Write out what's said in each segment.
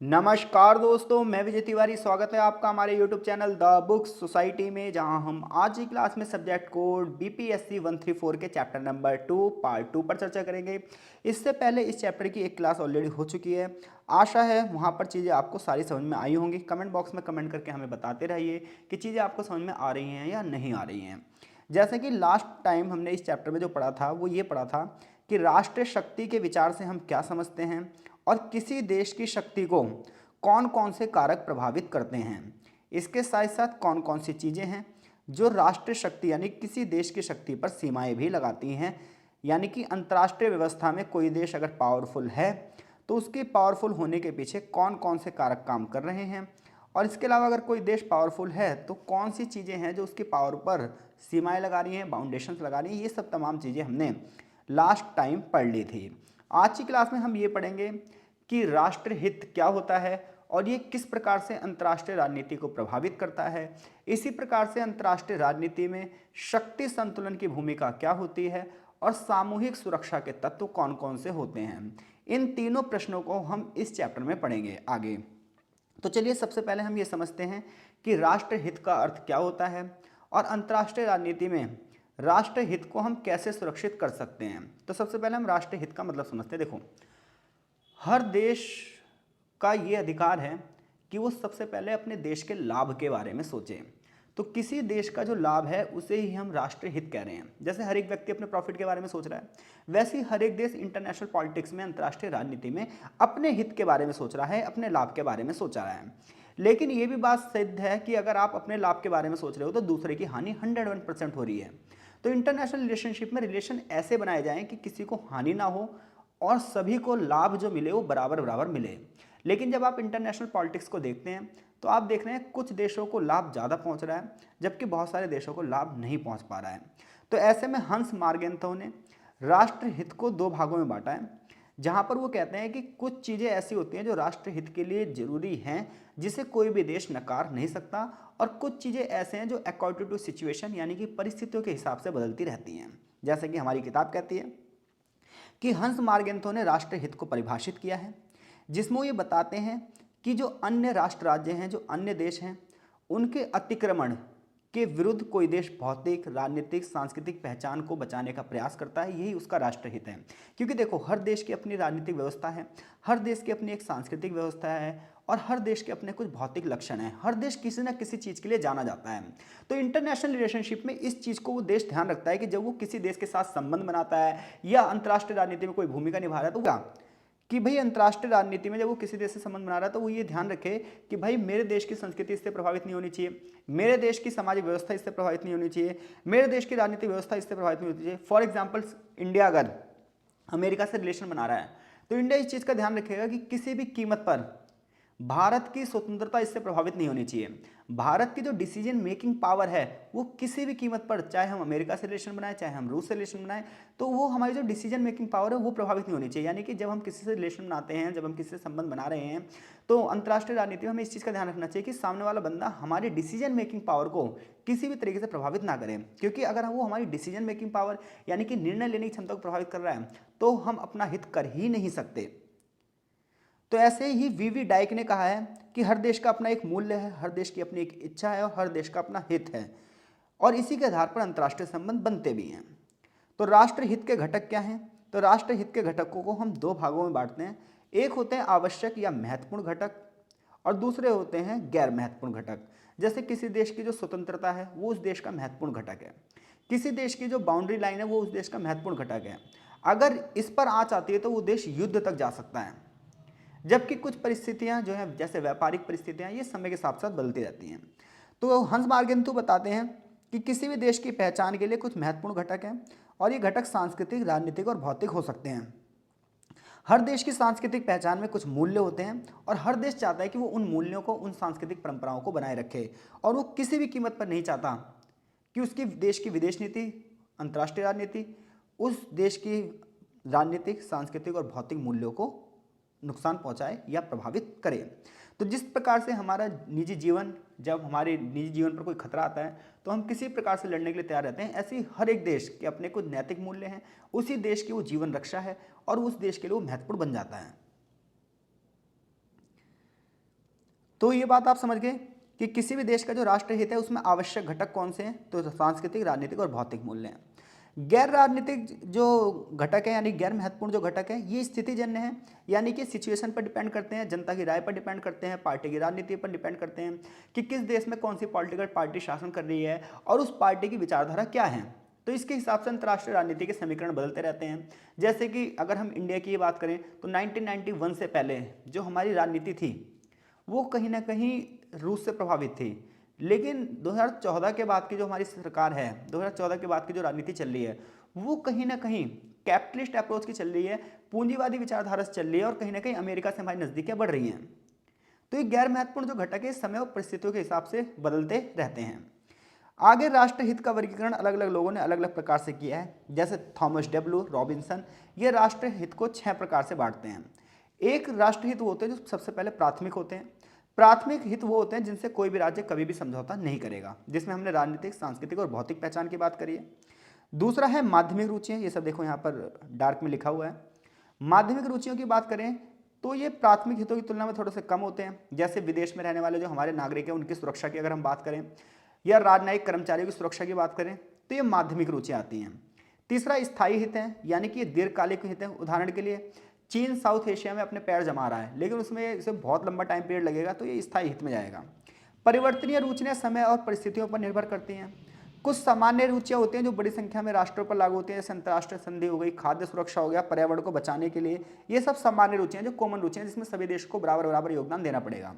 नमस्कार दोस्तों, मैं विजय तिवारी। स्वागत है आपका हमारे YouTube channel the books society में, जहां हम आज की क्लास में सब्जेक्ट कोड BPSC 134 के चैप्टर नंबर 2 पार्ट 2 पर चर्चा करेंगे। इससे पहले इस चैप्टर की एक क्लास ऑलरेडी हो चुकी है। आशा है वहां पर चीज़ें आपको सारी समझ में आई होंगी। कमेंट बॉक्स में कमेंट करके हमें बताते रहिए कि चीज़ें आपको समझ में आ रही हैं या नहीं आ रही हैं। जैसे कि लास्ट टाइम हमने इस चैप्टर में जो पढ़ा था वो ये पढ़ा था कि राष्ट्रीय शक्ति के विचार से हम क्या समझते हैं और किसी देश की शक्ति को कौन कौन से कारक प्रभावित करते हैं। इसके साथ साथ कौन कौन सी चीज़ें हैं जो राष्ट्रीय शक्ति यानी किसी देश की शक्ति पर सीमाएं भी लगाती हैं। यानी कि अंतर्राष्ट्रीय व्यवस्था में कोई देश अगर पावरफुल है तो उसके पावरफुल होने के पीछे कौन कौन से कारक काम कर रहे हैं, और इसके अलावा अगर कोई देश पावरफुल है तो कौन सी चीज़ें हैं जो उसकी पावर पर सीमाएं लगा रही हैं, बाउंडेशंस लगा रही हैं। ये सब तमाम चीज़ें हमने लास्ट टाइम पढ़ ली थी। आज की क्लास में हम ये पढ़ेंगे कि राष्ट्रहित क्या होता है और ये किस प्रकार से अंतर्राष्ट्रीय राजनीति को प्रभावित करता है। इसी प्रकार से अंतर्राष्ट्रीय राजनीति में शक्ति संतुलन की भूमिका क्या होती है और सामूहिक सुरक्षा के तत्व कौन कौन से होते हैं। इन तीनों प्रश्नों को हम इस चैप्टर में पढ़ेंगे आगे। तो चलिए सबसे पहले हम ये समझते हैं कि राष्ट्रहित का अर्थ क्या होता है और अंतर्राष्ट्रीय राजनीति में राष्ट्रहित को हम कैसे सुरक्षित कर सकते हैं। तो सबसे पहले हम राष्ट्रहित का मतलब समझते हैं। देखो, हर देश का ये अधिकार है कि वो सबसे पहले अपने देश के लाभ के बारे में सोचे। तो किसी देश का जो लाभ है उसे ही हम राष्ट्रीय हित कह रहे हैं। जैसे हर एक व्यक्ति अपने प्रॉफिट के बारे में सोच रहा है, वैसे ही हर एक देश इंटरनेशनल पॉलिटिक्स में, अंतर्राष्ट्रीय राजनीति में अपने हित के बारे में सोच रहा है, अपने लाभ के बारे में सोच रहा है। लेकिन ये भी बात सिद्ध है कि अगर आप अपने लाभ के बारे में सोच रहे हो तो दूसरे की हानि 101% हो रही है। तो इंटरनेशनल रिलेशनशिप में रिलेशन ऐसे बनाए जाएं कि किसी को हानि ना हो और सभी को लाभ जो मिले वो बराबर बराबर मिले। लेकिन जब आप इंटरनेशनल पॉलिटिक्स को देखते हैं तो आप देख रहे हैं कुछ देशों को लाभ ज़्यादा पहुंच रहा है जबकि बहुत सारे देशों को लाभ नहीं पहुंच पा रहा है। तो ऐसे में हंस मार्गेंथो ने राष्ट्रहित को दो भागों में बांटा है, जहां पर वो कहते हैं कि कुछ चीज़ें ऐसी होती हैं जो राष्ट्रहित के लिए जरूरी हैं, जिसे कोई भी देश नकार नहीं सकता, और कुछ चीज़ें ऐसे हैं जो अकॉर्डिंग टू सिचुएशन यानी कि परिस्थितियों के हिसाब से बदलती रहती हैं। जैसे कि हमारी किताब कहती है कि हंस मार्गेंथो ने राष्ट्रहित को परिभाषित किया है, जिसमें वो ये बताते हैं कि जो अन्य राष्ट्र राज्य हैं, जो अन्य देश हैं, उनके अतिक्रमण के विरुद्ध कोई देश भौतिक, राजनीतिक, सांस्कृतिक पहचान को बचाने का प्रयास करता है, यही उसका राष्ट्रहित है। क्योंकि देखो, हर देश की अपनी राजनीतिक व्यवस्था है, हर देश की अपनी एक सांस्कृतिक व्यवस्था है और हर देश के अपने कुछ भौतिक लक्षण हैं। हर देश किसी न किसी चीज़ के लिए जाना जाता है। तो इंटरनेशनल रिलेशनशिप में इस चीज़ को वो देश ध्यान रखता है कि जब वो किसी देश के साथ संबंध बनाता है या अंतर्राष्ट्रीय राजनीति में कोई भूमिका निभा रहा है तो क्या कि भाई अंतर्राष्ट्रीय राजनीति में जब वो किसी देश से संबंध बना रहा है तो वो ये ध्यान रखे कि भाई मेरे देश की संस्कृति इससे प्रभावित नहीं होनी चाहिए, मेरे देश की सामाजिक व्यवस्था इससे प्रभावित नहीं होनी चाहिए, मेरे देश की राजनीतिक व्यवस्था इससे प्रभावित नहीं होनी चाहिए। फॉर एग्जाम्पल, इंडिया अगर अमेरिका से रिलेशन बना रहा है तो इंडिया इस चीज़ का ध्यान रखेगा कि किसी भी कीमत पर भारत की स्वतंत्रता इससे प्रभावित नहीं होनी चाहिए। भारत की जो डिसीजन मेकिंग पावर है वो किसी भी कीमत पर, चाहे हम अमेरिका से रिलेशन बनाएं चाहे हम रूस से रिलेशन बनाएं, तो वो हमारी जो डिसीजन मेकिंग पावर है वो प्रभावित नहीं होनी चाहिए। यानी कि जब हम किसी से रिलेशन बनाते हैं, जब हम किसी से संबंध बना रहे हैं, तो अंतर्राष्ट्रीय राजनीति में हमें इस चीज़ का ध्यान रखना चाहिए कि सामने वाला बंदा हमारी डिसीजन मेकिंग पावर को किसी भी तरीके से प्रभावित ना करें। क्योंकि अगर वो हमारी डिसीजन मेकिंग पावर यानी कि निर्णय लेने की क्षमता को प्रभावित कर रहा है तो हम अपना हित कर ही नहीं सकते। तो ऐसे ही वीवी डाइक ने कहा है कि हर देश का अपना एक मूल्य है, हर देश की अपनी एक इच्छा है और हर देश का अपना हित है, और इसी के आधार पर अंतर्राष्ट्रीय संबंध बनते भी हैं। तो राष्ट्रहित के घटक क्या हैं? तो राष्ट्रहित के घटकों को हम दो भागों में बांटते हैं। एक होते हैं आवश्यक या महत्वपूर्ण घटक और दूसरे होते हैं गैर महत्वपूर्ण घटक। जैसे किसी देश की जो स्वतंत्रता है वो उस देश का महत्वपूर्ण घटक है, किसी देश की जो बाउंड्री लाइन है वो उस देश का महत्वपूर्ण घटक है। अगर इस पर आंच आती है तो वो देश युद्ध तक जा सकता है। जबकि कुछ परिस्थितियां जो है, जैसे व्यापारिक परिस्थितियां, ये समय के साथ साथ बदलती रहती हैं। तो हंस मार्गेंथु बताते हैं कि किसी भी देश की पहचान के लिए कुछ महत्वपूर्ण घटक हैं और ये घटक सांस्कृतिक, राजनीतिक और भौतिक हो सकते हैं। हर देश की सांस्कृतिक पहचान में कुछ मूल्य होते हैं और हर देश चाहता है कि वो उन मूल्यों को, उन सांस्कृतिक परंपराओं को बनाए रखे, और वो किसी भी कीमत पर नहीं चाहता कि उसकी देश की विदेश नीति, अंतर्राष्ट्रीय राजनीति उस देश की राजनीतिक, सांस्कृतिक और भौतिक मूल्यों को नुकसान पहुंचाए या प्रभावित करे। तो जिस प्रकार से हमारा निजी जीवन, जब हमारे निजी जीवन पर कोई खतरा आता है तो हम किसी प्रकार से लड़ने के लिए तैयार रहते हैं, ऐसे ही हर एक देश के अपने कुछ नैतिक मूल्य हैं, उसी देश की वो जीवन रक्षा है और उस देश के लिए वो महत्वपूर्ण बन जाता है। तो ये बात आप समझ गए कि किसी भी देश का जो राष्ट्रहित है उसमें आवश्यक घटक कौन से हैं, तो सांस्कृतिक, राजनीतिक और भौतिक मूल्य हैं। गैर राजनीतिक जो घटक है यानी गैर महत्वपूर्ण जो घटक है ये स्थितिजन्य है, यानी कि सिचुएशन पर डिपेंड करते हैं, जनता की राय पर डिपेंड करते हैं, पार्टी की राजनीति पर डिपेंड करते हैं कि किस देश में कौन सी पॉलिटिकल पार्टी शासन कर रही है और उस पार्टी की विचारधारा क्या है। तो इसके हिसाब से अंतर्राष्ट्रीय राजनीति के समीकरण बदलते रहते हैं। जैसे कि अगर हम इंडिया की बात करें तो 1991 से पहले जो हमारी राजनीति थी वो कहीं ना कहीं रूस से प्रभावित थी, लेकिन 2014 के बाद की जो हमारी सरकार है, 2014 के बाद की जो राजनीति चल रही है वो कहीं ना कहीं कैपिटलिस्ट अप्रोच की चल रही है, पूंजीवादी विचारधारा से चल रही है और कहीं ना कहीं अमेरिका से हमारी नजदीकियां बढ़ रही हैं। तो ये गैर महत्वपूर्ण जो घटक है समय और परिस्थितियों के हिसाब से बदलते रहते हैं। आगे राष्ट्रहित का वर्गीकरण अलग अलग लोगों ने अलग अलग प्रकार से किया है। जैसे थॉमस डब्ल्यू रॉबिन्सन ये राष्ट्रहित को 6 प्रकार से बांटते हैं। एक राष्ट्रहित वो होते हैं जो सबसे पहले प्राथमिक होते हैं। प्राथमिक हित वो होते हैं जिनसे कोई भी राज्य कभी भी समझौता नहीं करेगा, जिसमें हमने राजनीतिक, सांस्कृतिक और भौतिक पहचान की बात करी है। दूसरा है माध्यमिक रुचियां, ये सब देखो यहाँ पर डार्क में लिखा हुआ है। माध्यमिक रुचियों की बात करें तो ये प्राथमिक हितों की तुलना में थोड़े से कम होते हैं। जैसे विदेश में रहने वाले जो हमारे नागरिक हैं उनकी सुरक्षा की अगर हम बात करें या राजनयिक कर्मचारियों की सुरक्षा की बात करें तो ये माध्यमिक रुचियां आती हैं। तीसरा स्थायी हित है, यानी कि ये दीर्घकालिक हित है। उदाहरण के लिए चीन साउथ एशिया में अपने पैर जमा रहा है लेकिन उसमें इसे बहुत लंबा टाइम पीरियड लगेगा, तो ये स्थायी हित में जाएगा। परिवर्तनीय रुचियां समय और परिस्थितियों पर निर्भर करती हैं। कुछ सामान्य रुचियां होती हैं जो बड़ी संख्या में राष्ट्रों पर लागू होती हैं, जैसे अंतर्राष्ट्रीय संधि हो गई, खाद्य सुरक्षा हो गया, पर्यावरण को बचाने के लिए। ये सब सामान्य रुचियां जो कॉमन रुचियां जिसमें सभी देशों को बराबर बराबर योगदान देना पड़ेगा।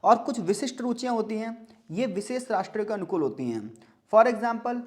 और कुछ विशिष्ट रुचियां होती हैं, ये विशेष राष्ट्रों के अनुकूल होती हैं। फॉर एग्जाम्पल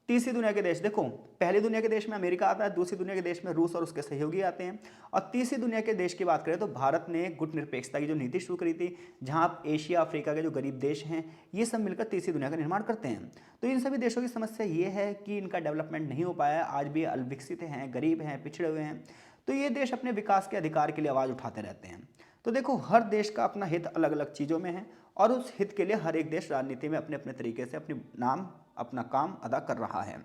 तीसरी दुनिया के देश, देखो पहली दुनिया के देश में अमेरिका आता है, दूसरी दुनिया के देश में रूस और उसके सहयोगी आते हैं, और तीसरी दुनिया के देश की बात करें तो भारत ने गुटनिरपेक्षता की जो नीति शुरू करी थी, जहां एशिया अफ्रीका के जो गरीब देश हैं ये सब मिलकर तीसरी दुनिया का निर्माण करते हैं। तो इन सभी देशों की समस्या ये है कि इनका डेवलपमेंट नहीं हो पाया है, आज भी अविकसित हैं, गरीब हैं, पिछड़े हुए हैं। तो ये देश अपने विकास के अधिकार के लिए आवाज़ उठाते रहते हैं। तो देखो हर देश का अपना हित अलग अलग चीज़ों में है और उस हित के लिए हर एक देश राजनीति में अपने अपने तरीके से अपना काम अदा कर रहा है।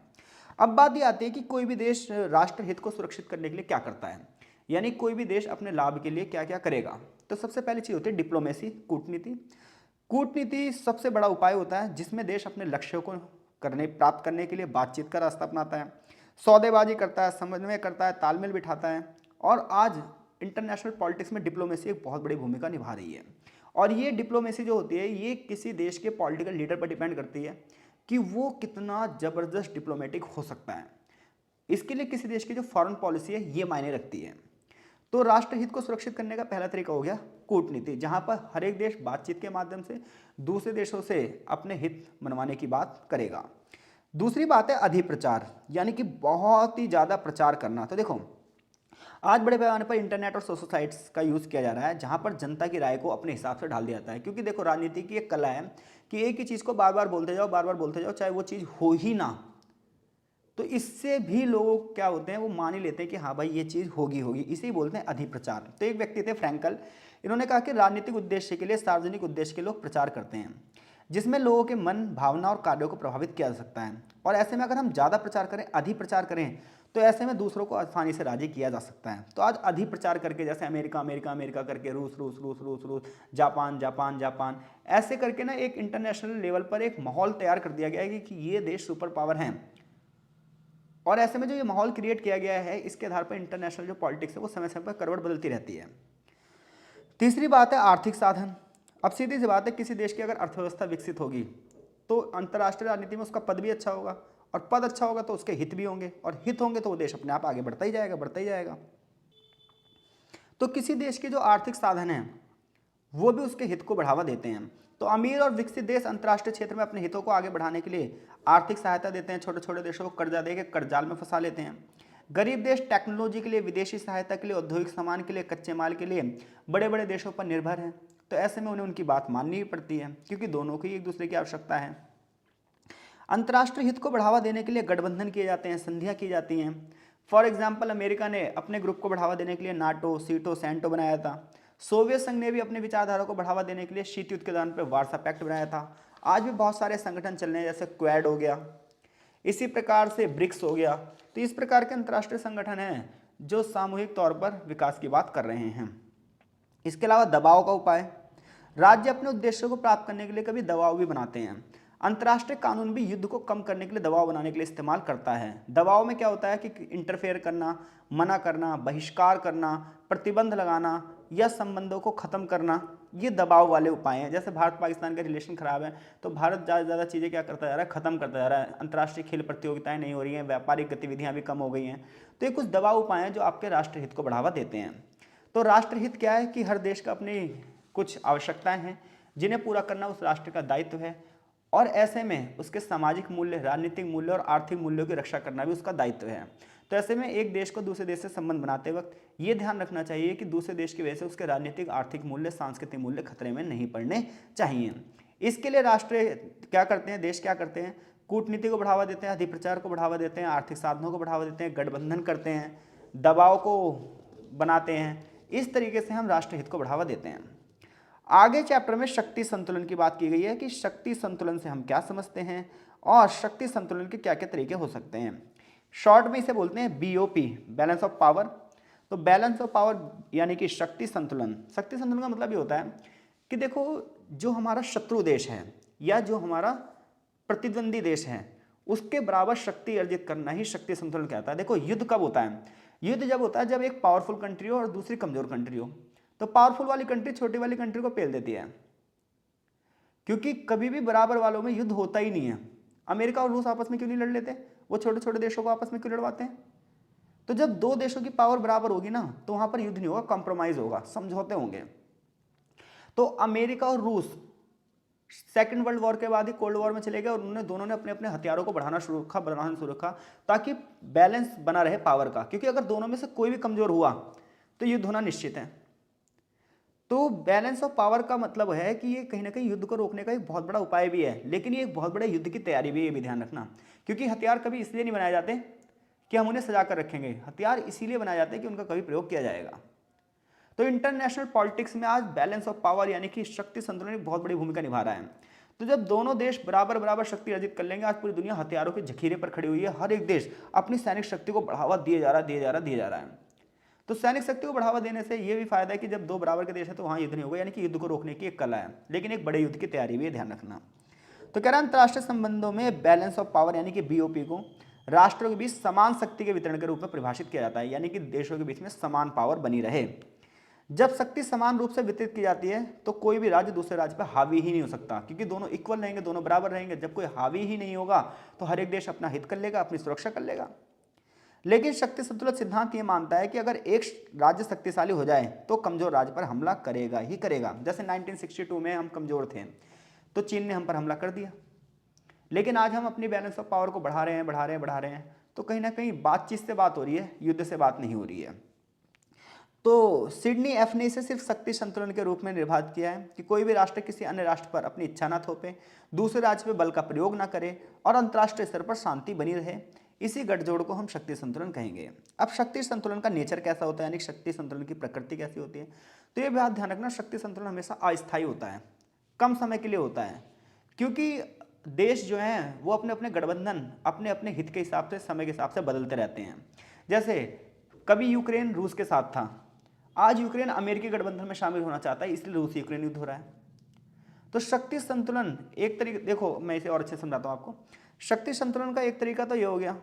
अब बात ये आती है कि कोई भी देश राष्ट्रहित को सुरक्षित करने के लिए क्या करता है, यानी कोई भी देश अपने लाभ के लिए क्या क्या करेगा। तो सबसे पहली चीज़ होती है डिप्लोमेसी, कूटनीति। कूटनीति सबसे बड़ा उपाय होता है जिसमें देश अपने लक्ष्यों को प्राप्त करने के लिए बातचीत का रास्ता अपनाता है, सौदेबाजी करता है, समन्वय करता है, तालमेल बिठाता है। और आज इंटरनेशनल पॉलिटिक्स में डिप्लोमेसी एक बहुत बड़ी भूमिका निभा रही है। और ये डिप्लोमेसी जो होती है ये किसी देश के पॉलिटिकल लीडर पर डिपेंड करती है कि वो कितना ज़बरदस्त डिप्लोमेटिक हो सकता है। इसके लिए किसी देश की जो फॉरेन पॉलिसी है ये मायने रखती है। तो राष्ट्रहित को सुरक्षित करने का पहला तरीका हो गया कूटनीति, जहां पर हर एक देश बातचीत के माध्यम से दूसरे देशों से अपने हित मनवाने की बात करेगा। दूसरी बात है अधिप्रचार, यानी कि बहुत ही ज़्यादा प्रचार करना। तो देखो आज बड़े पैमाने पर इंटरनेट और सोशल साइट्स का यूज़ किया जा रहा है, जहां पर जनता की राय को अपने हिसाब से ढाल दिया जाता है। क्योंकि देखो राजनीति की एक कला है कि एक ही चीज़ को बार बार बोलते जाओ, बार बार बोलते जाओ, चाहे वो चीज़ हो ही ना। तो इससे भी लोग क्या होते हैं, वो मान ही लेते हैं कि हाँ भाई ये चीज़ होगी होगी, इसे ही बोलते हैं अधिप्रचार। तो एक व्यक्ति थे फ्रैंकल, इन्होंने कहा कि राजनीतिक उद्देश्य के लिए सार्वजनिक उद्देश्य के लोग प्रचार करते हैं जिसमें लोगों के मन, भावना और कार्यों को प्रभावित किया जा सकता है। और ऐसे में अगर हम ज़्यादा प्रचार करें, अधिप्रचार करें, तो ऐसे में दूसरों को आसानी से राजी किया जा सकता है। तो आज अधिप्रचार करके जैसे अमेरिका अमेरिका अमेरिका करके रूस रूस रूस रूस रूस, जापान जापान जापान, ऐसे करके ना एक इंटरनेशनल लेवल पर एक माहौल तैयार कर दिया गया है कि ये देश सुपर पावर हैं। और ऐसे में जो ये माहौल क्रिएट किया गया है इसके आधार पर इंटरनेशनल जो पॉलिटिक्स है वो समय समय पर करवट बदलती रहती है। तीसरी बात है आर्थिक साधन। अब सीधी सी बात है, किसी देश की अगर अर्थव्यवस्था विकसित होगी तो अंतर्राष्ट्रीय राजनीति में उसका पद भी अच्छा होगा, और पद अच्छा होगा तो उसके हित भी होंगे, और हित होंगे तो वो देश अपने आप आगे बढ़ता ही जाएगा, बढ़ता ही जाएगा। तो किसी देश के जो आर्थिक साधन हैं वो भी उसके हित को बढ़ावा देते हैं। तो अमीर और विकसित देश अंतर्राष्ट्रीय क्षेत्र में अपने हितों को आगे बढ़ाने के लिए आर्थिक सहायता देते हैं, छोटे छोटे देशों को कर्जा देकर कर्जाल में फंसा लेते हैं। गरीब देश टेक्नोलॉजी के लिए, विदेशी सहायता के लिए, औद्योगिक सामान के लिए, कच्चे माल के लिए बड़े बड़े देशों पर निर्भर हैं। तो ऐसे में उन्हें उनकी बात माननी ही पड़ती है क्योंकि दोनों की एक दूसरे की आवश्यकता है। अंतर्राष्ट्रीय हित को बढ़ावा देने के लिए गठबंधन किए जाते हैं, संधियां की जाती हैं। फॉर एग्जाम्पल अमेरिका ने अपने ग्रुप को बढ़ावा देने के लिए नाटो, सीटो, सेंटो बनाया था। सोवियत संघ ने भी अपने विचारधारा को बढ़ावा देने के लिए शीत युद्ध के दौरान पर वार्सा पैक्ट बनाया था। आज भी बहुत सारे संगठन चल रहे हैं, जैसे क्वाड हो गया, इसी प्रकार से ब्रिक्स हो गया। तो इस प्रकार के अंतर्राष्ट्रीय संगठन हैं जो सामूहिक तौर पर विकास की बात कर रहे हैं। इसके अलावा दबाव का उपाय, राज्य अपने उद्देश्यों को प्राप्त करने के लिए कभी दबाव भी बनाते हैं। अंतर्राष्ट्रीय कानून भी युद्ध को कम करने के लिए, दबाव बनाने के लिए इस्तेमाल करता है। दबाव में क्या होता है कि इंटरफेयर करना, मना करना, बहिष्कार करना, प्रतिबंध लगाना या संबंधों को खत्म करना, ये दबाव वाले उपाय हैं। जैसे भारत पाकिस्तान का रिलेशन खराब है तो भारत ज़्यादा से ज़्यादा चीज़ें क्या करता जा रहा है, खत्म करता जा रहा है। अंतर्राष्ट्रीय खेल प्रतियोगिताएं नहीं हो रही हैं, व्यापारिक गतिविधियां भी कम हो गई हैं। तो ये कुछ दबाव उपाय हैं जो आपके राष्ट्रहित को बढ़ावा देते हैं। तो राष्ट्रहित क्या है कि हर देश का अपनी कुछ आवश्यकताएं हैं जिन्हें पूरा करना उस राष्ट्र का दायित्व है, और ऐसे में उसके सामाजिक मूल्य, राजनीतिक मूल्य और आर्थिक मूल्यों की रक्षा करना भी उसका दायित्व है। तो ऐसे में एक देश को दूसरे देश से संबंध बनाते वक्त ये ध्यान रखना चाहिए कि दूसरे देश की वजह से उसके राजनीतिक, आर्थिक मूल्य, सांस्कृतिक मूल्य खतरे में नहीं पड़ने चाहिए। इसके लिए राष्ट्र क्या करते हैं, देश क्या करते हैं, कूटनीति को बढ़ावा देते हैं, अधिप्रचार को बढ़ावा देते हैं, आर्थिक साधनों को बढ़ावा देते हैं, गठबंधन करते हैं, दबाव को बनाते हैं। इस तरीके से हम राष्ट्रहित को बढ़ावा देते हैं। आगे चैप्टर में शक्ति संतुलन की बात की गई है कि शक्ति संतुलन से हम क्या समझते हैं और शक्ति संतुलन के क्या क्या तरीके हो सकते हैं। शॉर्ट में इसे बोलते हैं बीओपी, बैलेंस ऑफ पावर। तो बैलेंस ऑफ पावर यानी कि शक्ति संतुलन। शक्ति संतुलन का मतलब ये होता है कि देखो, जो हमारा शत्रु देश है या जो हमारा प्रतिद्वंदी देश है उसके बराबर शक्ति अर्जित करना ही शक्ति संतुलन कहता है। देखो, युद्ध कब होता है, युद्ध जब होता है जब एक पावरफुल कंट्री हो और दूसरी कमजोर कंट्री हो। तो पावरफुल वाली कंट्री छोटी वाली कंट्री को पेल देती है, क्योंकि कभी भी बराबर वालों में युद्ध होता ही नहीं है। अमेरिका और रूस आपस में क्यों नहीं लड़ लेते, वो छोटे छोटे देशों को आपस में क्यों लड़वाते हैं। तो जब दो देशों की पावर बराबर होगी ना तो वहां पर युद्ध नहीं होगा, कंप्रोमाइज होगा, समझौते होंगे। तो अमेरिका और रूस सेकेंड वर्ल्ड वॉर के बाद ही कोल्ड वॉर में चले गए और उन्होंने दोनों ने अपने अपने हथियारों को बढ़ाना शुरू रखा ताकि बैलेंस बना रहे पावर का, क्योंकि अगर दोनों में से कोई भी कमजोर हुआ तो युद्ध होना निश्चित है। तो बैलेंस ऑफ पावर का मतलब है कि ये कहीं ना कहीं युद्ध को रोकने का एक बहुत बड़ा उपाय भी है, लेकिन ये एक बहुत बड़े युद्ध की तैयारी भी है, ये भी ध्यान रखना। क्योंकि हथियार कभी इसलिए नहीं बनाए जाते कि हम उन्हें सजा कर रखेंगे, हथियार इसीलिए बनाए जाते हैं कि उनका कभी प्रयोग किया जाएगा। तो इंटरनेशनल पॉलिटिक्स में आज बैलेंस ऑफ पावर यानी कि शक्ति संतुलन एक बहुत बड़ी भूमिका निभा रहा है। तो जब दोनों देश बराबर बराबर शक्ति अर्जित कर लेंगे, आज पूरी दुनिया हथियारों के जखीरे पर खड़ी हुई है, हर एक देश अपनी सैनिक शक्ति को बढ़ावा दिए जा रहा है। तो सैनिक शक्ति को बढ़ावा देने से ये भी फायदा है कि जब दो बराबर के देश है तो वहां युद्ध नहीं होगा, यानी कि युद्ध को रोकने की एक कला है, लेकिन एक बड़े युद्ध की तैयारी भी है, ध्यान रखना। तो कह रहा है अंतर्राष्ट्रीय संबंधों में बैलेंस ऑफ पावर यानी कि बीओपी को राष्ट्रों के बीच समान शक्ति के वितरण के रूप में परिभाषित किया जाता है, यानी कि देशों के बीच में समान पावर बनी रहे। जब शक्ति समान रूप से वितरित की जाती है तो कोई भी राज्य दूसरे राज्य पर हावी ही नहीं हो सकता, क्योंकि दोनों इक्वल रहेंगे, दोनों बराबर रहेंगे। जब कोई हावी ही नहीं होगा तो हर एक देश अपना हित कर लेगा, अपनी सुरक्षा कर लेगा। लेकिन शक्ति संतुलन सिद्धांत ये मानता है कि अगर एक राज्य शक्तिशाली हो जाए तो कमजोर राज्य पर हमला करेगा ही करेगा। जैसे 1962 में हम कमजोर थे तो चीन ने हम पर हमला कर दिया, लेकिन आज हम अपनी बैलेंस ऑफ पावर को बढ़ा रहे हैं। तो कहीं ना कहीं बातचीत से बात हो रही है, युद्ध से बात नहीं हो रही है। तो सिडनी एफ ने इसे सिर्फ शक्ति संतुलन के रूप में निर्धारित किया है कि कोई भी राष्ट्र किसी अन्य राष्ट्र पर अपनी इच्छा न थोपे, दूसरे राज्य पर बल का प्रयोग न करे और अंतर्राष्ट्रीय स्तर पर शांति बनी रहे। इसी गठजोड़ को हम शक्ति संतुलन कहेंगे। अब शक्ति संतुलन का नेचर कैसा होता है, यानी शक्ति संतुलन की प्रकृति कैसी होती है, तो ये बात ध्यान रखना, शक्ति संतुलन हमेशा अस्थायी होता है, कम समय के लिए होता है, क्योंकि देश जो हैं वो अपने अपने गठबंधन अपने अपने हित के हिसाब से, समय के हिसाब से बदलते रहते हैं। जैसे कभी यूक्रेन रूस के साथ था, आज यूक्रेन अमेरिकी गठबंधन में शामिल होना चाहता है, इसलिए रूस यूक्रेन युद्ध हो रहा है। तो शक्ति संतुलन एक तरीके, देखो मैं इसे और अच्छे से समझाता हूँ आपको। शक्ति संतुलन का एक तरीका तो ये हो गया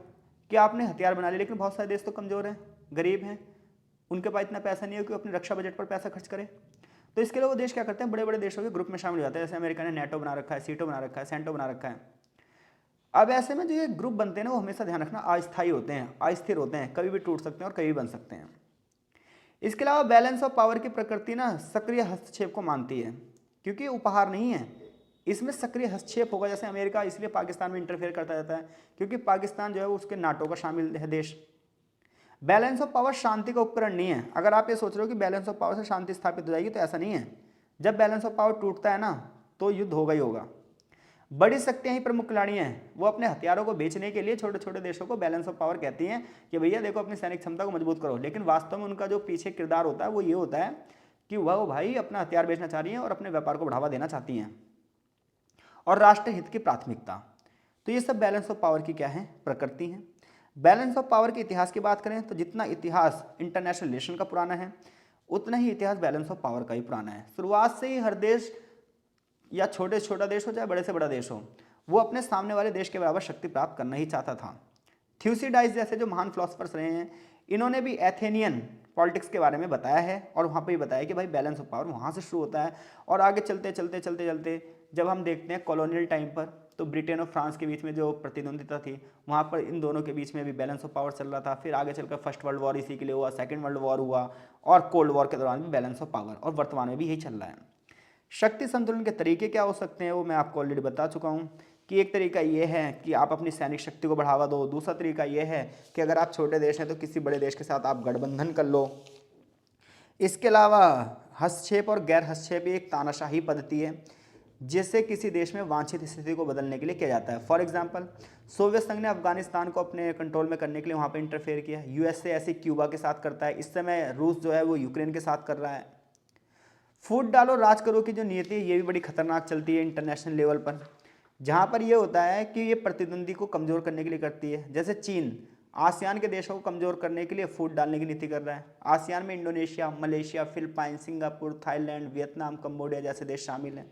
कि आपने हथियार बना लिए, लेकिन बहुत सारे देश तो कमजोर हैं, गरीब हैं, उनके पास इतना पैसा नहीं है कि अपने रक्षा बजट पर पैसा खर्च करें। तो इसके लिए वो देश क्या करते हैं, बड़े बड़े देशों के ग्रुप में शामिल हो जाते हैं। जैसे अमेरिका ने नेटो बना रखा है, सीटो बना रखा है, सेंटो बना रखा है। अब ऐसे में जो ये ग्रुप बनते हैं ना, वो हमेशा ध्यान रखना अस्थायी होते हैं, अस्थिर होते हैं, कभी भी टूट सकते हैं और कभी भी बन सकते हैं। इसके अलावा बैलेंस ऑफ पावर की प्रकृति ना सक्रिय हस्तक्षेप को मानती है, क्योंकि उपहार नहीं है, इसमें सक्रिय हस्तक्षेप होगा। जैसे अमेरिका इसलिए पाकिस्तान में इंटरफेयर करता रहता है क्योंकि पाकिस्तान जो है उसके नाटो का शामिल है देश। बैलेंस ऑफ पावर शांति का उपकरण नहीं है। अगर आप ये सोच रहे हो कि बैलेंस ऑफ पावर से शांति स्थापित हो जाएगी, तो ऐसा नहीं है। जब बैलेंस ऑफ पावर टूटता है ना तो युद्ध होगा ही होगा। बड़ी शक्तियां ही प्रमुख खिलाड़ी हैं, वो अपने हथियारों को बेचने के लिए छोटे छोटे देशों को बैलेंस ऑफ पावर कहती हैं कि भैया देखो अपनी सैनिक क्षमता को मजबूत करो, लेकिन वास्तव में उनका जो पीछे किरदार होता है वो ये होता है कि वह भाई अपना हथियार बेचना चाह रही हैं और अपने व्यापार को बढ़ावा देना चाहती हैं, और राष्ट्र हित की प्राथमिकता। तो ये सब बैलेंस ऑफ पावर की क्या है, प्रकृति है। बैलेंस ऑफ पावर के इतिहास की बात करें तो जितना इतिहास इंटरनेशनल रिलेशन का पुराना है, उतना ही इतिहास बैलेंस ऑफ पावर का ही पुराना है। शुरुआत से ही हर देश, या छोटे से छोटा देश हो चाहे बड़े से बड़ा देश हो, वो अपने सामने वाले देश के बराबर शक्ति प्राप्त करना ही चाहता था। थ्यूसिडाइस जैसे जो महान फिलोसफर्स रहे हैं, इन्होंने भी एथेनियन पॉलिटिक्स के बारे में बताया है, और वहाँ पे ही बताया कि भाई बैलेंस ऑफ पावर वहाँ से शुरू होता है, और आगे चलते चलते चलते चलते जब हम देखते हैं कॉलोनियल टाइम पर, तो ब्रिटेन और फ्रांस के बीच में जो प्रतिद्वंदिता थी, वहाँ पर इन दोनों के बीच में भी बैलेंस ऑफ पावर चल रहा था। फिर आगे चलकर फर्स्ट वर्ल्ड वॉर इसी के लिए हुआ, सेकेंड वर्ल्ड वॉर हुआ, और कोल्ड वॉर के दौरान भी बैलेंस ऑफ पावर, और वर्तमान में भी यही चल रहा है। शक्ति संतुलन के तरीके क्या हो सकते हैं वो मैं आपको ऑलरेडी बता चुका हूँ कि एक तरीका ये है कि आप अपनी सैनिक शक्ति को बढ़ावा दो। दूसरा तरीका ये है कि अगर आप छोटे देश हैं तो किसी बड़े देश के साथ आप गठबंधन कर लो। इसके अलावा हस्तक्षेप और गैर हस्तक्षेप एक तानाशाही पद्धति है जिससे किसी देश में वांछित स्थिति को बदलने के लिए किया जाता है। फॉर एग्जांपल, सोवियत संघ ने अफगानिस्तान को अपने कंट्रोल में करने के लिए वहाँ पर इंटरफेयर किया। यूएसए ऐसे क्यूबा के साथ करता है। इस समय रूस जो है वो यूक्रेन के साथ कर रहा है। फूट डालो राज करो की जो नीति है ये भी बड़ी खतरनाक चलती है इंटरनेशनल लेवल पर, जहाँ पर ये होता है कि ये प्रतिद्वंदी को कमज़ोर करने के लिए करती है। जैसे चीन आसियान के देशों को कमज़ोर करने के लिए फूट डालने की नीति कर रहा है। आसियान में Indonesia, Malaysia, Philippine, Singapore, Thailand, Vietnam, Cambodia जैसे देश शामिल हैं।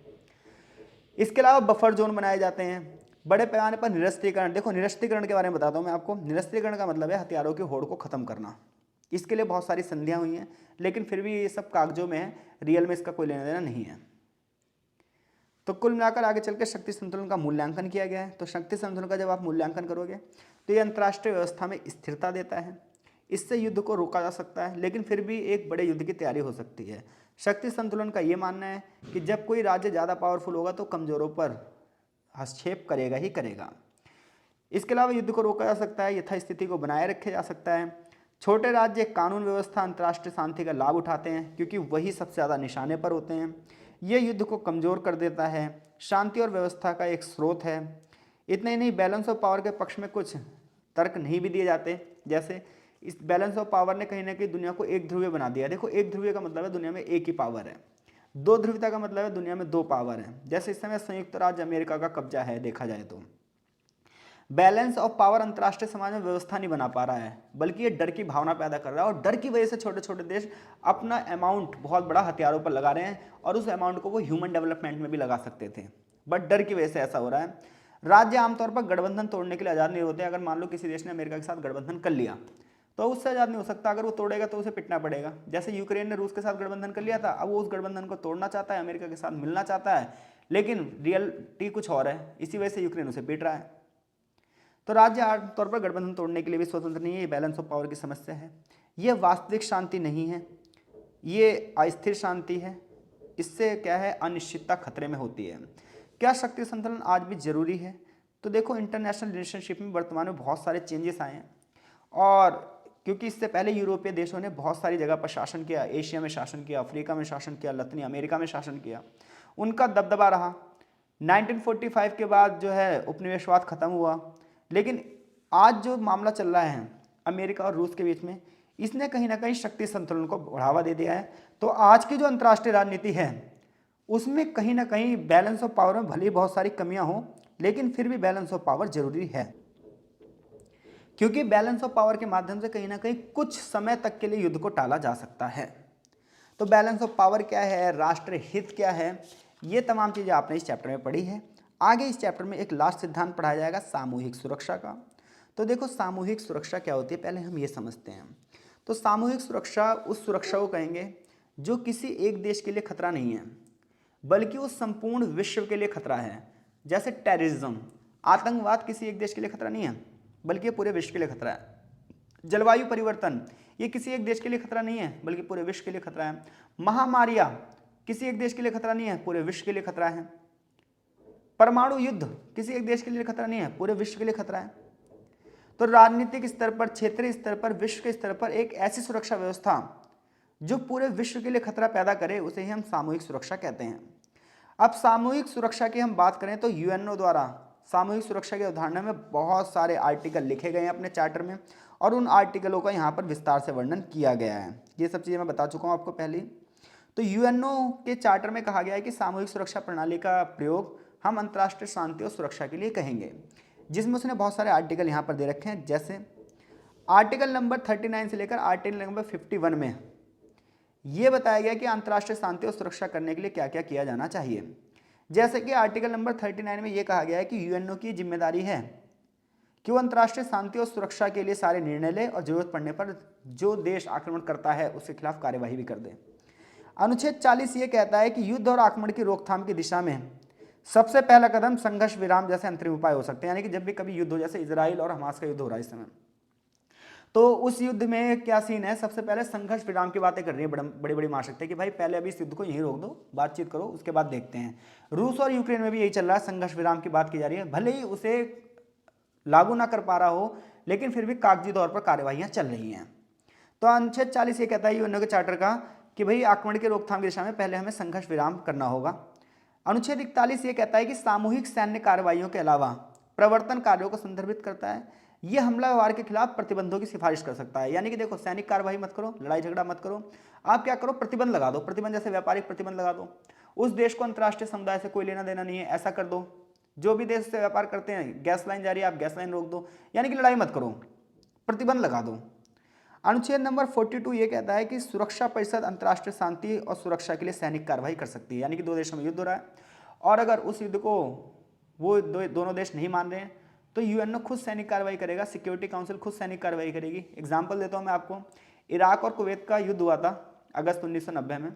इसके अलावा बफर जोन बनाए जाते हैं। बड़े पैमाने पर निरस्त्रीकरण, देखो निरस्त्रीकरण के बारे में बताता हूँ मैं आपको। निरस्त्रीकरण का मतलब है हथियारों की होड़ को ख़त्म करना। इसके लिए बहुत सारी संधियाँ हुई हैं, लेकिन फिर भी ये सब कागजों में है, रियल में इसका कोई लेना देना नहीं है। तो कुल मिलाकर आगे चलकर शक्ति संतुलन का मूल्यांकन किया गया है। तो शक्ति संतुलन का जब आप मूल्यांकन करोगे तो ये अंतर्राष्ट्रीय व्यवस्था में स्थिरता देता है। इससे युद्ध को रोका जा सकता है, लेकिन फिर भी एक बड़े युद्ध की तैयारी हो सकती है। शक्ति संतुलन का ये मानना है कि जब कोई राज्य ज़्यादा पावरफुल होगा तो कमज़ोरों पर हस्तक्षेप करेगा ही करेगा। इसके अलावा युद्ध को रोका जा सकता है, यथास्थिति को बनाए रखा जा सकता है। छोटे राज्य कानून व्यवस्था, अंतर्राष्ट्रीय शांति का लाभ उठाते हैं क्योंकि वही सबसे ज़्यादा निशाने पर होते हैं। ये युद्ध को कमज़ोर कर देता है, शांति और व्यवस्था का एक स्रोत है। इतना ही नहीं, बैलेंस ऑफ पावर के पक्ष में कुछ तर्क नहीं भी दिए जाते। जैसे इस बैलेंस ऑफ पावर ने कहीं ना कहीं दुनिया को एक ध्रुवीय बना दिया। देखो एक ध्रुवीय का मतलब है दुनिया में एक ही पावर है, दो ध्रुवीयता का मतलब है दुनिया में दो पावर है। जैसे इस समय संयुक्त राज्य अमेरिका का कब्जा है देखा जाए तो। बैलेंस ऑफ पावर अंतर्राष्ट्रीय समाज में व्यवस्था नहीं बना पा रहा है, बल्कि ये डर की भावना पैदा कर रहा है, और डर की वजह से छोटे छोटे देश अपना अमाउंट बहुत बड़ा हथियारों पर लगा रहे हैं, और उस अमाउंट को वो ह्यूमन डेवलपमेंट में भी लगा सकते थे, बट डर की वजह से ऐसा हो रहा है। राज्य आमतौर पर गठबंधन तोड़ने के लिए आज़ाद नहीं होते। अगर मान लो किसी देश ने अमेरिका के साथ गठबंधन कर लिया तो उससे आज़ाद नहीं हो सकता। अगर वो तोड़ेगा तो उसे पिटना पड़ेगा। जैसे यूक्रेन ने रूस के साथ गठबंधन कर लिया था, अब वो उस गठबंधन को तोड़ना चाहता है, अमेरिका के साथ मिलना चाहता है, लेकिन रियलिटी कुछ और है। इसी वजह से यूक्रेन उसे पीट रहा है। तो राज्य आमतौर पर गठबंधन तोड़ने के लिए भी स्वतंत्र नहीं है। ये बैलेंस ऑफ पावर की समस्या है। ये वास्तविक शांति नहीं है, ये अस्थिर शांति है। इससे क्या है, अनिश्चितता खतरे में होती है। क्या शक्ति संतुलन आज भी जरूरी है? तो देखो इंटरनेशनल रिलेशनशिप में वर्तमान में बहुत सारे चेंजेस आए हैं, और क्योंकि इससे पहले यूरोपीय देशों ने बहुत सारी जगह पर शासन किया, एशिया में शासन किया, अफ्रीका में शासन किया, लतीन अमेरिका में शासन किया, उनका दबदबा रहा। 1945 के बाद जो है उपनिवेशवाद खत्म हुआ, लेकिन आज जो मामला चल रहा है अमेरिका और रूस के बीच में, इसने कहीं ना कहीं शक्ति संतुलन को बढ़ावा दे दिया है। तो आज की जो अंतर्राष्ट्रीय राजनीति है उसमें कहीं ना कहीं बैलेंस ऑफ पावर में भले ही बहुत सारी कमियां हों, लेकिन फिर भी बैलेंस ऑफ पावर जरूरी है, क्योंकि बैलेंस ऑफ पावर के माध्यम से कहीं ना कहीं कुछ समय तक के लिए युद्ध को टाला जा सकता है। तो बैलेंस ऑफ पावर क्या है, राष्ट्र हित क्या है, ये तमाम चीज़ें आपने इस चैप्टर में पढ़ी है। आगे इस चैप्टर में एक लास्ट सिद्धांत पढ़ाया जाएगा सामूहिक सुरक्षा का। तो देखो सामूहिक सुरक्षा क्या होती है, पहले हम ये समझते हैं। तो सामूहिक सुरक्षा उस सुरक्षा को कहेंगे जो किसी एक देश के लिए खतरा नहीं है, बल्कि वो संपूर्ण विश्व के लिए खतरा है। जैसे टेररिज्म, आतंकवाद किसी एक देश के लिए खतरा नहीं है, बल्कि पूरे विश्व के लिए खतरा है। जलवायु परिवर्तन, ये किसी एक देश के लिए खतरा नहीं है, बल्कि पूरे विश्व के लिए खतरा है। महामारियां किसी एक देश के लिए खतरा नहीं है, पूरे विश्व के लिए खतरा है। परमाणु युद्ध किसी एक देश के लिए खतरा नहीं है, पूरे विश्व के लिए खतरा है। तो राजनीतिक स्तर पर, क्षेत्रीय स्तर पर, विश्व के स्तर पर एक ऐसी सुरक्षा व्यवस्था जो पूरे विश्व के लिए खतरा पैदा करे, उसे ही हम सामूहिक सुरक्षा कहते हैं। अब सामूहिक सुरक्षा की हम बात करें तो यूएनओ द्वारा सामूहिक सुरक्षा की अवधारणा में बहुत सारे आर्टिकल लिखे गए हैं अपने चार्टर में, और उन आर्टिकलों का यहाँ पर विस्तार से वर्णन किया गया है। ये सब चीज़ें मैं बता चुका हूँ आपको पहले। तो यूएनओ के चार्टर में कहा गया है कि सामूहिक सुरक्षा प्रणाली का प्रयोग हम अंतर्राष्ट्रीय शांति और सुरक्षा के लिए कहेंगे, जिसमें उसने बहुत सारे आर्टिकल यहाँ पर दे रखे हैं। जैसे आर्टिकल नंबर 39 से लेकर आर्टिकल नंबर 51 में ये बताया गया कि अंतर्राष्ट्रीय शांति और सुरक्षा करने के लिए क्या क्या किया जाना चाहिए। जैसे कि आर्टिकल नंबर 39 में ये कहा गया है कि यूएनओ की जिम्मेदारी है कि वो अंतर्राष्ट्रीय शांति और सुरक्षा के लिए सारे निर्णय ले और जरूरत पड़ने पर जो देश आक्रमण करता है उसके खिलाफ कार्यवाही भी कर दे। अनुच्छेद 40 ये कहता है कि युद्ध और आक्रमण की रोकथाम की दिशा में सबसे पहला कदम संघर्ष विराम जैसे अंतरिम उपाय हो सकते हैं। यानी कि जब भी कभी युद्ध हो, जैसे इजराइल और हमास का युद्ध हो रहा है इस समय, तो उस युद्ध में क्या सीन है, सबसे पहले संघर्ष विराम की बातें कर रही है बड़ी बड़ी महाशक्ति कि भाई पहले अभी इस युद्ध को यहीं रोक दो, बातचीत करो, उसके बाद देखते हैं। रूस और यूक्रेन में भी यही चल रहा है, संघर्ष विराम की बात की जा रही है। भले ही उसे लागू ना कर पा रहा हो, लेकिन फिर भी कागजी तौर पर कार्यवाहियां चल रही हैं। तो अनुच्छेद 40 ये कहता है यूएनओ के चार्टर का कि भाई आक्रमण की रोकथाम की दिशा में पहले हमें संघर्ष विराम करना होगा। अनुच्छेद 41 ये कहता है कि सामूहिक सैन्य कार्रवाइयों के अलावा प्रवर्तन कार्यों को संदर्भित करता है। यह हमला व्यवहार के खिलाफ प्रतिबंधों की सिफारिश कर सकता है। यानी कि देखो, सैनिक कार्रवाई मत करो, लड़ाई झगड़ा मत करो, आप क्या करो, प्रतिबंध लगा दो। प्रतिबंध जैसे व्यापारिक प्रतिबंध लगा दो, उस देश को अंतर्राष्ट्रीय समुदाय से कोई लेना देना नहीं है, ऐसा कर दो। जो भी देश से व्यापार करते हैं, गैस लाइन जा रही है, आप गैस लाइन रोक दो। यानी कि लड़ाई मत करो, प्रतिबंध लगा दो। अनुच्छेद नंबर 42 ये कहता है कि सुरक्षा परिषद अंतर्राष्ट्रीय शांति और सुरक्षा के लिए सैनिक कार्रवाई कर सकती है। यानी कि दो देशों में युद्ध हो रहा है और अगर उस युद्ध को वो दोनों देश नहीं मान रहे हैं तो यूएनओ खुद सैनिक कार्रवाई करेगा, सिक्योरिटी काउंसिल खुद सैनिक कार्रवाई करेगी। एग्जाम्पल देता हूँ मैं आपको, इराक और कुवैत का युद्ध हुआ था अगस्त 1990 में।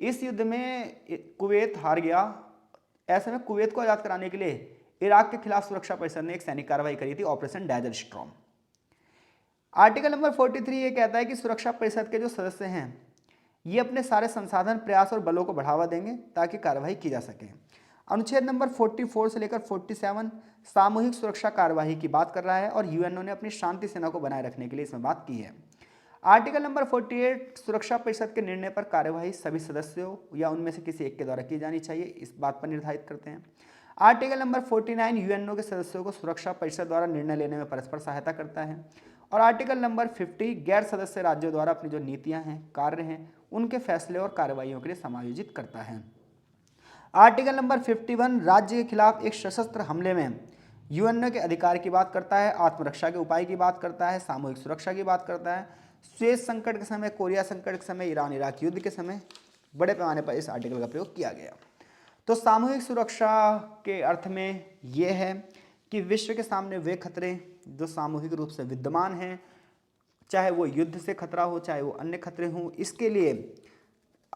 इस युद्ध में कुवैत हार गया। ऐसे में कुवैत को आज़ाद कराने के लिए इराक के खिलाफ सुरक्षा परिषद ने एक सैनिक कार्रवाई करी थी, operation Desert Storm. Article number 43 ये कहता है कि सुरक्षा परिषद के जो सदस्य हैं ये अपने सारे संसाधन, प्रयास और बलों को बढ़ावा देंगे ताकि कार्रवाई की जा सके। अनुच्छेद नंबर 44 से लेकर 47 सामूहिक सुरक्षा कार्यवाही की बात कर रहा है और यूएनओ ने अपनी शांति सेना को बनाए रखने के लिए इसमें बात की है। आर्टिकल नंबर 48 सुरक्षा परिषद के निर्णय पर कार्यवाही सभी सदस्यों या उनमें से किसी एक के द्वारा की जानी चाहिए, इस बात पर निर्धारित करते हैं। आर्टिकल नंबर 49 यूएनओ के सदस्यों को सुरक्षा परिषद द्वारा निर्णय लेने में परस्पर सहायता करता है। और आर्टिकल नंबर 50 गैर सदस्य राज्यों द्वारा अपनी जो नीतियां हैं, कार्य हैं, उनके फैसले और कार्रवाइयों के लिए समायोजित करता है। आर्टिकल नंबर 51 राज्य के खिलाफ एक सशस्त्र हमले में यूएनओ के अधिकार की बात करता है, आत्मरक्षा के उपाय की बात करता है, सामूहिक सुरक्षा की बात करता है। सुएज संकट के समय, कोरिया संकट के समय, ईरान इराक युद्ध के समय बड़े पैमाने पर इस आर्टिकल का प्रयोग किया गया। तो सामूहिक सुरक्षा के अर्थ में यह है कि विश्व के सामने वे खतरे जो सामूहिक रूप से विद्यमान हैं, चाहे वो युद्ध से खतरा हो, चाहे वो अन्य खतरे हों, इसके लिए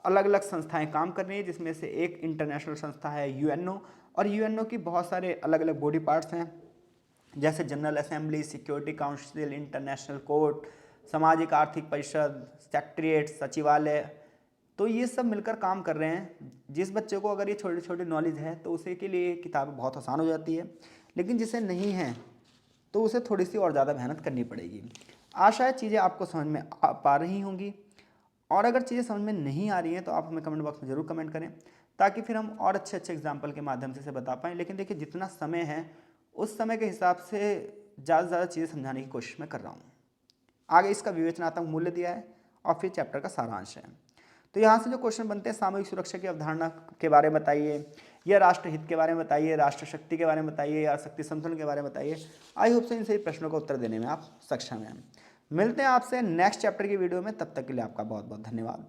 अलग अलग संस्थाएं काम कर रही हैं, जिसमें से एक इंटरनेशनल संस्था है यूएनओ। और यूएनओ की बहुत सारे अलग अलग बॉडी पार्ट्स हैं, जैसे general assembly, security council, international court, सामाजिक आर्थिक परिषद, सेक्रेटेरिएट, सचिवालय। तो ये सब मिलकर काम कर रहे हैं। जिस बच्चे को अगर ये छोटी छोटी नॉलेज है तो उसे के लिए किताब बहुत आसान हो जाती है, लेकिन जिसे नहीं है तो उसे थोड़ी सी और ज़्यादा मेहनत करनी पड़ेगी। आशा है चीज़ें आपको समझ में आ पा रही होंगी, और अगर चीज़ें समझ में नहीं आ रही हैं तो आप हमें कमेंट बॉक्स में ज़रूर कमेंट करें, ताकि फिर हम और अच्छे अच्छे एग्जाम्पल के माध्यम से इसे बता पाएँ। लेकिन देखिए, जितना समय है उस समय के हिसाब से ज़्यादा से ज़्यादा चीज़ें समझाने की कोशिश मैं कर रहा हूँ। आगे इसका विवेचनात्मक मूल्य दिया है और फिर चैप्टर का सारांश है। तो यहाँ से जो क्वेश्चन बनते हैं, सामूहिक सुरक्षा की अवधारणा के बारे में बताइए, या राष्ट्रहित के बारे में बताइए, राष्ट्र शक्ति के बारे में बताइए, या शक्ति संतुलन के बारे में बताइए। आई होप से इन सभी प्रश्नों का उत्तर देने में आप सक्षम हैं। मिलते हैं आपसे नेक्स्ट चैप्टर की वीडियो में, तब तक के लिए आपका बहुत बहुत धन्यवाद।